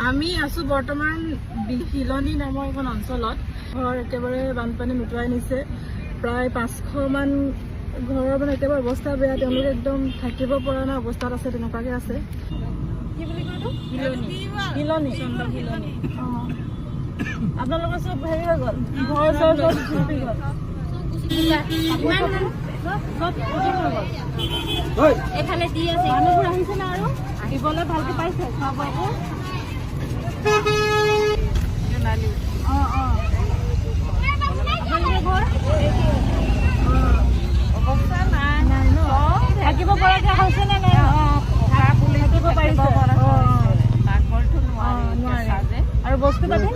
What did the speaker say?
আমি আছো বৰ্তমান বিহিলনি নামৰ এখন অঞ্চলত। ঘৰ একেবাৰে বানপানী লুটুৱাই নিছে। প্ৰায় 500 মান ঘৰৰ মানে একেবাৰে অৱস্থা বেয়া। তেওঁলোকে একদম থাকিব পৰা নাই অৱস্থাত আছে, তেনেকুৱাকে আছে। কি বুলি কয় এইটো? হিলনি। হিলনি। আপোনালোকৰ চব হেৰি হৈ গ'ল, ঘৰ চৰ চব ডুবি গ'ল। এফালে দি আছে মানুহবোৰ আহিছে না আৰু আহিবলৈ ভালকে পাইছে খোৱা বোৱাবোৰ। অৱস্থা নাই ন, থাকিব পৰাকে হৈছে নে নাই? থাকিব পাৰিছে, নোৱাৰে। আৰু বস্তু পাতি